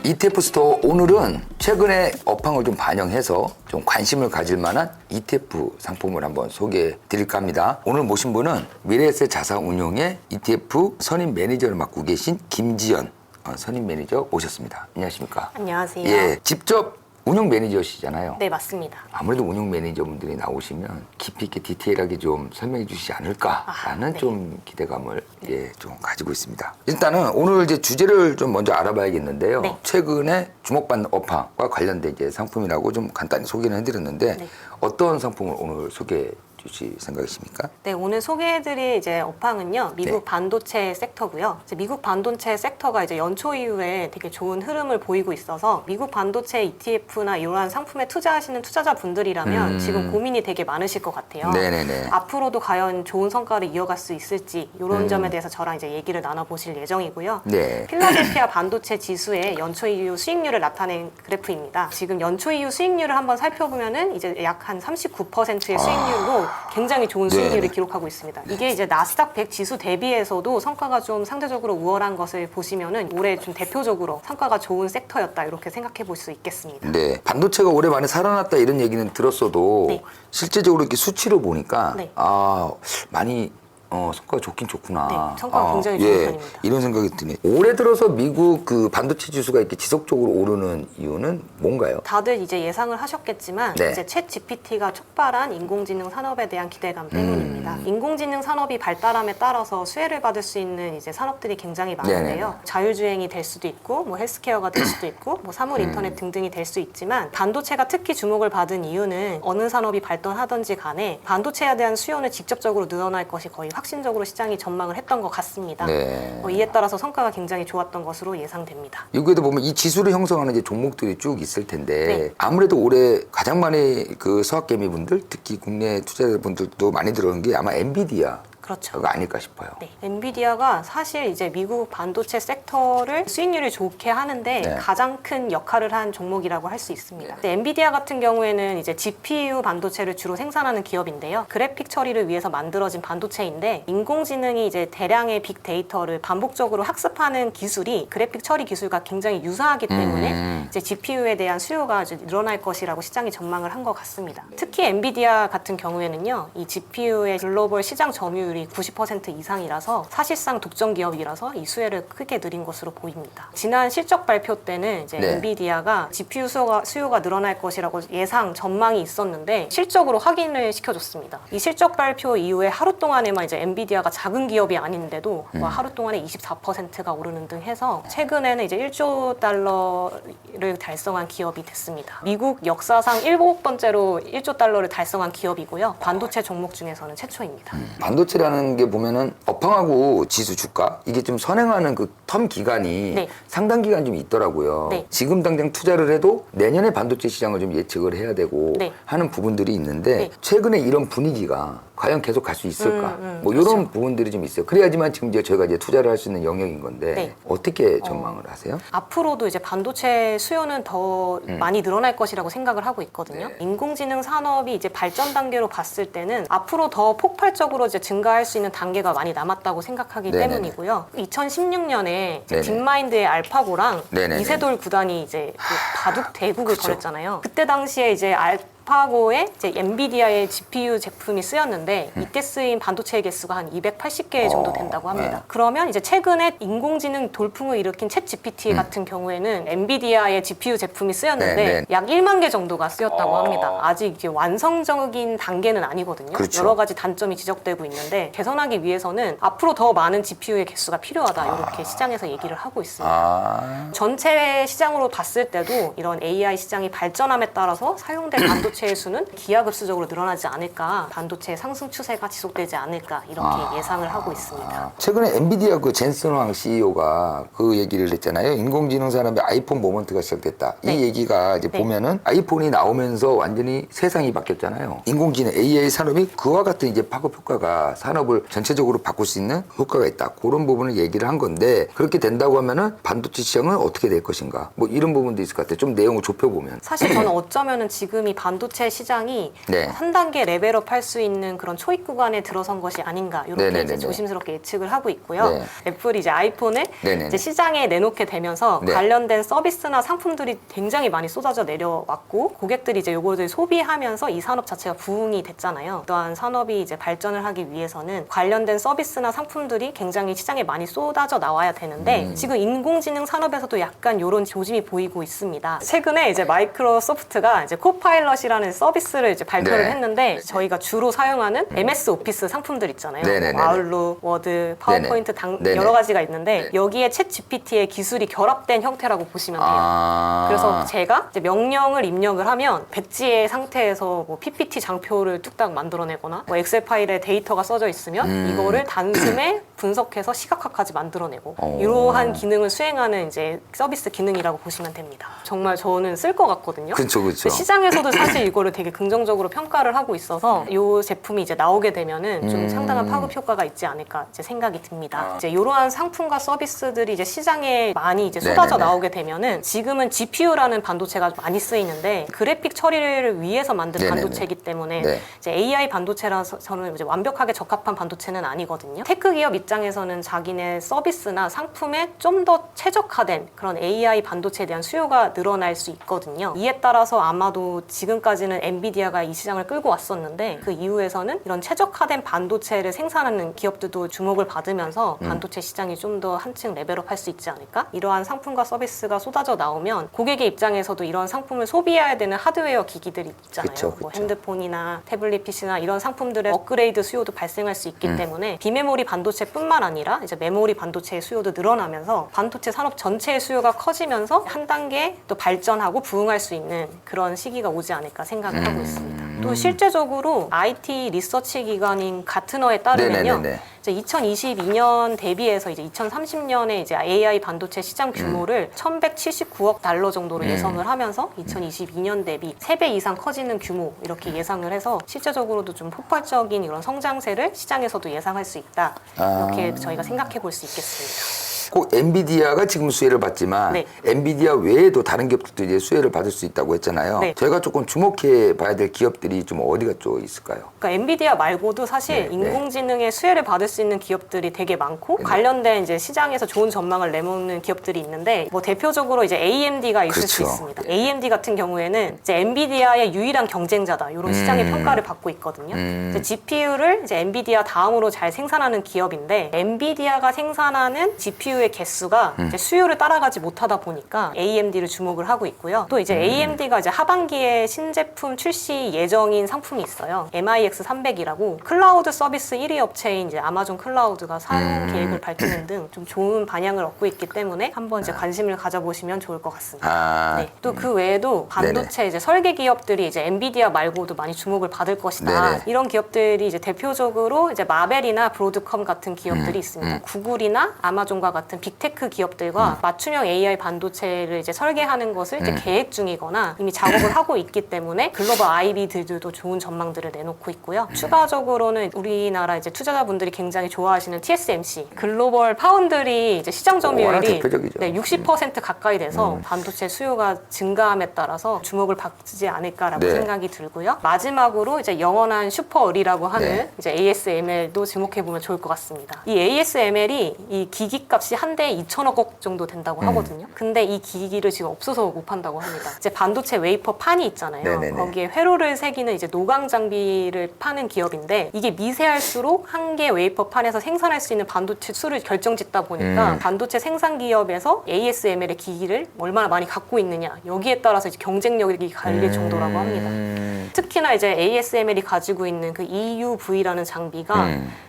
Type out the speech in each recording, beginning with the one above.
ETF 스토어 오늘은 최근에 업황을 좀 반영해서 좀 관심을 가질 만한 ETF 상품을 한번 소개해 드릴까 합니다. 오늘 모신 분은 미래에셋 자산운용의 ETF 선임 매니저를 맡고 계신 김지연 선임 매니저 오셨습니다. 안녕하십니까? 안녕하세요. 예, 직접 운용 매니저시잖아요. 네, 맞습니다. 아무래도 운용 매니저분들이 나오시면 깊이 있게 디테일하게 좀 설명해 주시지 않을까라는 네. 좀 기대감을 좀 가지고 있습니다. 일단은 오늘 이제 주제를 좀 먼저 알아봐야겠는데요. 네. 최근에 주목받는 업황과 관련된 이제 상품이라고 좀 간단히 소개를 해드렸는데 네. 어떤 상품을 오늘 소개해 주실 생각이십니까? 네, 오늘 소개해드릴 이제 업황은요, 미국 네. 반도체 섹터고요. 이제 미국 반도체 섹터가 이제 연초 이후에 되게 좋은 흐름을 보이고 있어서 미국 반도체 ETF나 이러한 상품에 투자하시는 투자자분들이라면 지금 고민이 되게 많으실 것 같아요. 네네네. 앞으로도 과연 좋은 성과를 이어갈 수 있을지 이런 점에 대해서 저랑 이제 얘기를 나눠보실 예정이고요. 네. 필라델피아 반도체 지수의 연초 이후 수익률을 나타낸 그래프입니다. 지금 연초 이후 수익률을 한번 살펴보면은 이제 약 한 39%의 수익률로 굉장히 좋은 수익률을 네. 기록하고 있습니다. 이게 이제 나스닥 100 지수 대비해서도 성과가 좀 상대적으로 우월한 것을 보시면은 올해 좀 대표적으로 성과가 좋은 섹터였다 이렇게 생각해 볼 수 있겠습니다. 네, 반도체가 올해 많이 살아났다 이런 얘기는 들었어도 네. 실제적으로 이렇게 수치로 보니까 네. 많이 성과가 좋긴 좋구나. 네, 성과가 굉장히 좋은 편입니다. 이런 생각이 드네. 올해 들어서 미국 그 반도체 지수가 이렇게 지속적으로 오르는 이유는 뭔가요? 다들 이제 예상을 하셨겠지만 네. 이제 챗 GPT가 촉발한 인공지능 산업에 대한 기대감 때문입니다. 인공지능 산업이 발달함에 따라서 수혜를 받을 수 있는 이제 산업들이 굉장히 많은데요. 네네네. 자율주행이 될 수도 있고, 뭐 헬스케어가 될 수도 있고, 뭐 사물 인터넷 등등이 될 수 있지만 반도체가 특히 주목을 받은 이유는 어느 산업이 발전하든지 간에 반도체에 대한 수요는 직접적으로 늘어날 것이 거의 확신적으로 시장이 전망을 했던 것 같습니다. 네. 이에 따라서 성과가 굉장히 좋았던 것으로 예상됩니다. 여기에도 보면 이 지수를 형성하는 이제 종목들이 쭉 있을 텐데 네. 아무래도 올해 가장 많이 그 서학개미분들 특히 국내 투자자분들도 많이 들어온 게 아마 엔비디아가 그렇죠. 아닐까 싶어요. 네, 엔비디아가 사실 이제 미국 반도체 섹터를 수익률이 좋게 하는데 네. 가장 큰 역할을 한 종목이라고 할 수 있습니다. 근데 엔비디아 같은 경우에는 이제 GPU 반도체를 주로 생산하는 기업인데요. 그래픽 처리를 위해서 만들어진 반도체인데 인공지능이 이제 대량의 빅데이터를 반복적으로 학습하는 기술이 그래픽 처리 기술과 굉장히 유사하기 때문에 이제 GPU에 대한 수요가 이제 늘어날 것이라고 시장이 전망을 한 것 같습니다. 특히 엔비디아 같은 경우에는요, 이 GPU의 글로벌 시장 점유율 90% 이상이라서 사실상 독점 기업이라서 이 수혜를 크게 누린 것으로 보입니다. 지난 실적 발표 때는 이제 네. 엔비디아가 GPU 수요가 늘어날 것이라고 예상 전망이 있었는데 실적으로 확인을 시켜줬습니다. 이 실적 발표 이후에 하루 동안에만 이제 엔비디아가 작은 기업이 아닌데도 하루 동안에 24%가 오르는 등 해서 최근에는 이제 1조 달러를 달성한 기업이 됐습니다. 미국 역사상 7번째로 1조 달러를 달성한 기업이고요. 반도체 종목 중에서는 최초입니다. 반도체라는 게 보면은 업황하고 지수 주가 이게 좀 선행하는 그 텀 기간이 네. 상당 기간 좀 있더라고요. 네. 지금 당장 투자를 해도 내년에 반도체 시장을 좀 예측을 해야 되고 네. 하는 부분들이 있는데 네. 최근에 이런 분위기가 과연 계속 갈 수 있을까? 뭐 그렇죠. 이런 부분들이 좀 있어요. 그래야지만 지금 이제 저희가 이제 투자를 할 수 있는 영역인 건데 네. 어떻게 전망을 하세요? 앞으로도 이제 반도체 수요는 더 많이 늘어날 것이라고 생각을 하고 있거든요. 네. 인공지능 산업이 이제 발전 단계로 봤을 때는 앞으로 더 폭발적으로 이제 증가할 수 있는 단계가 많이 남았다고 생각하기 네네네. 때문이고요. 2016년에 네네. 딥마인드의 알파고랑 네네네. 이세돌 구단이 이제 그 바둑 대국을 벌였잖아요. 그때 당시에 이제 알파고에 이제 엔비디아의 GPU 제품이 쓰였는데 이때 쓰인 반도체의 개수가 한 280개 정도 된다고 합니다. 네. 그러면 이제 최근에 인공지능 돌풍을 일으킨 챗 GPT 같은 경우에는 엔비디아의 GPU 제품이 쓰였는데 네, 네. 약 1만 개 정도가 쓰였다고 합니다. 아직 이제 완성적인 단계는 아니거든요. 그렇죠. 여러 가지 단점이 지적되고 있는데 개선하기 위해서는 앞으로 더 많은 GPU의 개수가 필요하다 이렇게 시장에서 얘기를 하고 있습니다. 전체 시장으로 봤을 때도 이런 AI 시장이 발전함에 따라서 사용될 반도체의 수는 기하급수적으로 늘어나지 않을까, 반도체 상승 추세가 지속되지 않을까 이렇게 예상을 하고 있습니다. 최근에 엔비디아 그 젠슨 황 CEO가 그 얘기를 했잖아요. 인공지능 산업의 아이폰 모먼트가 시작됐다. 네. 이 얘기가 이제 네. 보면은 아이폰이 나오면서 완전히 세상이 바뀌었잖아요. 인공지능 AI 산업이 그와 같은 이제 파급 효과가 산업을 전체적으로 바꿀 수 있는 효과가 있다. 그런 부분을 얘기를 한 건데 그렇게 된다고 하면은 반도체 시장은 어떻게 될 것인가? 뭐 이런 부분도 있을 것 같아요. 좀 내용을 좁혀보면. 사실 저는 어쩌면은 지금이 반도체 반도체 시장이 네. 한 단계 레벨업 할 수 있는 그런 초입 구간에 들어선 것이 아닌가 이렇게 네네네네. 이제 조심스럽게 예측을 하고 있고요. 네. 애플이 이제 아이폰을 네네네. 이제 시장에 내놓게 되면서 네. 관련된 서비스나 상품들이 굉장히 많이 쏟아져 내려왔고 고객들이 이제 요거를 소비하면서 이 산업 자체가 부흥이 됐잖아요. 또한 산업이 이제 발전을 하기 위해서는 관련된 서비스나 상품들이 굉장히 시장에 많이 쏟아져 나와야 되는데 지금 인공지능 산업에서도 약간 이런 조짐이 보이고 있습니다. 최근에 이제 마이크로소프트가 이제 코파일럿이라는 서비스를 이제 발표를 네. 했는데 저희가 주로 사용하는 MS 오피스 상품들 있잖아요. 네네네네. 뭐 아웃룩, 워드, 파워포인트 네네. 여러 가지가 있는데 네. 여기에 챗 GPT의 기술이 결합된 형태라고 보시면 돼요. 아. 그래서 제가 이제 명령을 입력을 하면 배지의 상태에서 뭐 PPT 장표를 뚝딱 만들어내거나 뭐 엑셀 파일에 데이터가 써져 있으면 이거를 단숨에 분석해서 시각화까지 만들어내고 이러한 기능을 수행하는 이제 서비스 기능이라고 보시면 됩니다. 정말 저는 쓸 것 같거든요. 그렇죠, 그렇죠. 시장에서도 사실 이거를 되게 긍정적으로 평가를 하고 있어서 이 제품이 이제 나오게 되면은 좀 상당한 파급 효과가 있지 않을까 이제 생각이 듭니다. 이제 이러한 상품과 서비스들이 이제 시장에 많이 이제 쏟아져 네네네. 나오게 되면은 지금은 GPU라는 반도체가 많이 쓰이는데 그래픽 처리를 위해서 만든 네네네. 반도체이기 때문에 네. 이제 AI 반도체라서 저는 이제 완벽하게 적합한 반도체는 아니거든요. 테크 기업 입장에서는 자기네 서비스나 상품에 좀 더 최적화된 그런 AI 반도체에 대한 수요가 늘어날 수 있거든요. 이에 따라서 아마도 지금까지는 엔비디아가 이 시장을 끌고 왔었는데 그 이후에서는 이런 최적화된 반도체를 생산하는 기업들도 주목을 받으면서 반도체 시장이 좀 더 한층 레벨업 할 수 있지 않을까? 이러한 상품과 서비스가 쏟아져 나오면 고객의 입장에서도 이런 상품을 소비해야 되는 하드웨어 기기들이 있잖아요. 그쵸, 뭐 그쵸. 핸드폰이나 태블릿 PC나 이런 상품들의 업그레이드 수요도 발생할 수 있기 때문에 비메모리 반도체뿐만 아니라 이제 메모리 반도체의 수요도 늘어나면서 반도체 산업 전체의 수요가 커지면서 한 단계 또 발전하고 부흥할 수 있는 그런 시기가 오지 않을까 생각을 하고 있습니다. 또 실제적으로 IT 리서치 기관인 가트너에 따르면요. 네네네네. 이제 2022년 대비해서 이제 2030년에 이제 AI 반도체 시장 규모를 1,179억 달러 정도로 예상을 하면서 2022년 대비 3배 이상 커지는 규모 이렇게 예상을 해서 실제적으로도 좀 폭발적인 이런 성장세를 시장에서도 예상할 수 있다. 이렇게 저희가 생각해 볼 수 있겠습니다. 꼭 엔비디아가 지금 수혜를 받지만 네. 엔비디아 외에도 다른 기업들도 이제 수혜를 받을 수 있다고 했잖아요. 네. 저희가 조금 주목해 봐야 될 기업들이 좀 어디가 좀 있을까요? 그러니까 엔비디아 말고도 사실 네, 인공지능의 수혜를 받을 수 있는 기업들이 되게 많고 관련된 이제 시장에서 좋은 전망을 내놓는 기업들이 있는데 뭐 대표적으로 이제 AMD가 있을 수 그렇죠. 있습니다. AMD 같은 경우에는 이제 엔비디아의 유일한 경쟁자다 이런 시장의 평가를 받고 있거든요. 이제 GPU를 이제 엔비디아 다음으로 잘 생산하는 기업인데 엔비디아가 생산하는 GPU의 개수가 이제 수요를 따라가지 못하다 보니까 AMD를 주목을 하고 있고요. 또 이제 AMD가 이제 하반기에 신제품 출시 예정인 상품이 있어요. MIX300이라고 클라우드 서비스 1위 업체인 이제 아마존 클라우드가 사용 계획을 밝히는 등 좀 좋은 반향을 얻고 있기 때문에 한번 이제 관심을 가져보시면 좋을 것 같습니다. 네. 또 그 외에도 반도체 이제 설계 기업들이 이제 엔비디아 말고도 많이 주목을 받을 것이다. 네네. 이런 기업들이 이제 대표적으로 이제 마벨이나 브로드컴 같은 기업들이 있습니다. 구글이나 아마존과 같은 빅테크 기업들과 맞춤형 AI 반도체를 이제 설계하는 것을 이제 계획 중이거나 이미 작업을 하고 있기 때문에 글로벌 IB들도 좋은 전망들을 내놓고 있고요. 추가적으로는 우리나라 이제 투자자분들이 굉장히 좋아하시는 TSMC 글로벌 파운드리 이제 시장 워낙 점유율이 대표적이죠. 네, 60% 가까이 돼서 반도체 수요가 증가함에 따라서 주목을 받지 않을까라고 네. 생각이 들고요. 마지막으로 이제 영원한 슈퍼을이라고 하는 네. 이제 ASML도 주목해 보면 좋을 것 같습니다. 이 ASML이 이 기기값이 한 대에 2천억 원 정도 된다고 하거든요. 근데 이 기기를 지금 없어서 못 판다고 합니다. 이제 반도체 웨이퍼 판이 있잖아요. 네네네. 거기에 회로를 새기는 이제 노광 장비를 파는 기업인데 이게 미세할수록 한 개 웨이퍼 판에서 생산할 수 있는 반도체 수를 결정짓다 보니까 반도체 생산 기업에서 ASML의 기기를 얼마나 많이 갖고 있느냐 여기에 따라서 이제 경쟁력이 갈릴 정도라고 합니다. 특히나 이제 ASML이 가지고 있는 그 EUV라는 장비가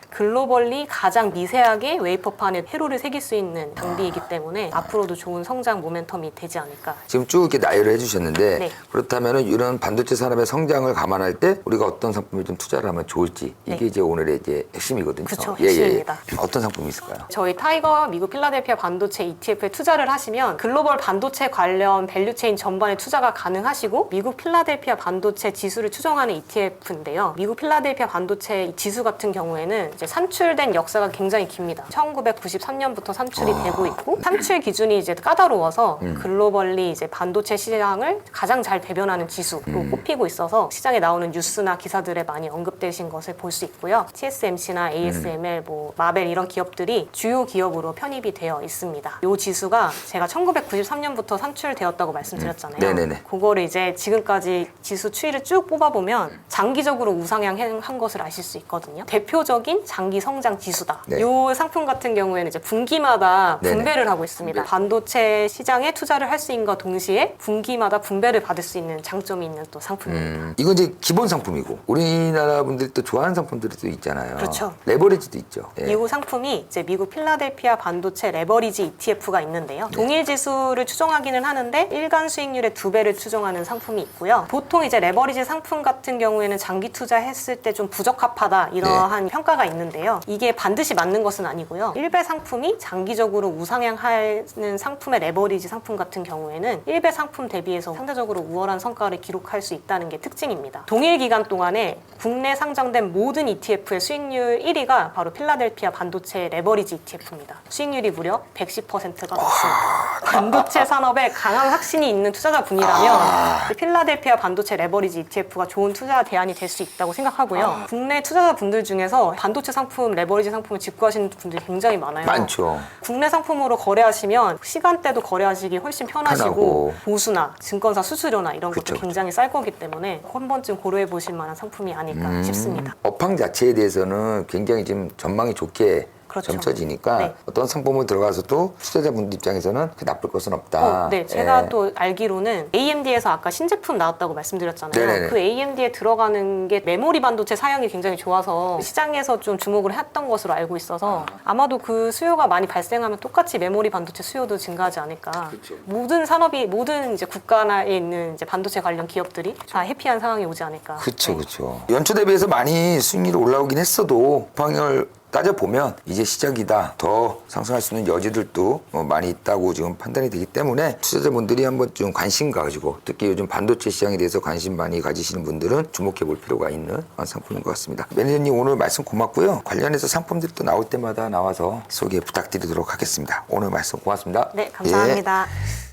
글로벌리 가장 미세하게 웨이퍼판에 회로를 새길 수 있는 장비이기 때문에 앞으로도 좋은 성장 모멘텀이 되지 않을까. 지금 쭉 이렇게 나열을 해주셨는데 네. 그렇다면 이런 반도체 산업의 성장을 감안할 때 우리가 어떤 상품에 좀 투자를 하면 좋을지 이게 네. 이제 오늘의 이제 핵심이거든요. 그쵸, 예, 예, 예. 핵심입니다. 어떤 상품이 있을까요? 저희 타이거 미국 필라델피아 반도체 ETF에 투자를 하시면 글로벌 반도체 관련 밸류체인 전반에 투자가 가능하시고 미국 필라델피아 반도체 지수를 추정하는 ETF인데요. 미국 필라델피아 반도체 지수 같은 경우에는 이제 이제 산출된 역사가 굉장히 깁니다. 1993년부터 산출이 되고 있고 산출 기준이 이제 까다로워서 글로벌리 이제 반도체 시장을 가장 잘 대변하는 지수로 꼽히고 있어서 시장에 나오는 뉴스나 기사들에 많이 언급되신 것을 볼 수 있고요. TSMC나 ASML, 뭐 마벨 이런 기업들이 주요 기업으로 편입이 되어 있습니다. 이 지수가 제가 1993년부터 산출되었다고 말씀드렸잖아요. 네네네. 그거를 이제 지금까지 지수 추이를 쭉 뽑아보면 장기적으로 우상향한 것을 아실 수 있거든요. 대표적인 장기 성장 지수다. 네. 이 상품 같은 경우에는 이제 분기마다 네네. 분배를 하고 있습니다. 반도체 시장에 투자를 할 수 있는 것과 동시에 분기마다 분배를 받을 수 있는 장점이 있는 또 상품입니다. 이건 이제 기본 상품이고 우리나라 분들이 또 좋아하는 상품들이 또 있잖아요. 그렇죠. 레버리지도 있죠. 예. 이 상품이 이제 미국 필라델피아 반도체 레버리지 ETF가 있는데요. 동일 지수를 추정하기는 하는데 일간 수익률의 2배를 추정하는 상품이 있고요. 보통 이제 레버리지 상품 같은 경우에는 장기 투자했을 때 좀 부적합하다 이러한 평가가 있는데요. 이게 반드시 맞는 것은 아니고요. 일배 상품이 장기적으로 우상향하는 상품의 레버리지 상품 같은 경우에는 일배 상품 대비해서 상대적으로 우월한 성과를 기록할 수 있다는 게 특징입니다. 동일 기간 동안에 국내 상장된 모든 ETF의 수익률 1위가 바로 필라델피아 반도체 레버리지 ETF입니다. 수익률이 무려 110%가 넘습니다. 반도체 산업에 강한 확신이 있는 투자자분이라면 필라델피아 반도체 레버리지 ETF가 좋은 투자 대안이 될 수 있다고 생각하고요. 국내 투자자분들 중에서 반도체 상품, 레버리지 상품을 직구하시는 분들이 굉장히 많아요. 많죠. 국내 상품으로 거래하시면 시간대도 거래하시기 훨씬 편하시고 편하고. 보수나 증권사 수수료나 이런 것도 그쵸, 굉장히 쌀 거기 때문에 한 번쯤 고려해 보실 만한 상품이 아닐까 싶습니다. 업황 자체에 대해서는 굉장히 지금 전망이 좋게 그렇죠. 점쳐지니까 네. 어떤 상품을 들어가서도 투자자분들 입장에서는 나쁠 것은 없다. 네, 제가 예. 또 알기로는 AMD에서 아까 신제품 나왔다고 말씀드렸잖아요. 네네네. 그 AMD에 들어가는 게 메모리 반도체 사양이 굉장히 좋아서 시장에서 좀 주목을 했던 것으로 알고 있어서 아마도 그 수요가 많이 발생하면 똑같이 메모리 반도체 수요도 증가하지 않을까. 그쵸. 모든 산업이 모든 이제 국가에 있는 이제 반도체 관련 기업들이 다 해피한 상황이 오지 않을까. 그렇죠, 네. 그렇죠. 연초 대비해서 많이 수익률이 올라오긴 했어도 업황을 따져보면 이제 시작이다. 더 상승할 수 있는 여지들도 많이 있다고 지금 판단이 되기 때문에 투자자분들이 한번 좀 관심 가지고 특히 요즘 반도체 시장에 대해서 관심 많이 가지시는 분들은 주목해 볼 필요가 있는 상품인 것 같습니다. 매니저님 오늘 말씀 고맙고요. 관련해서 상품들이 또 나올 때마다 나와서 소개 부탁드리도록 하겠습니다. 오늘 말씀 고맙습니다. 네, 감사합니다. 예.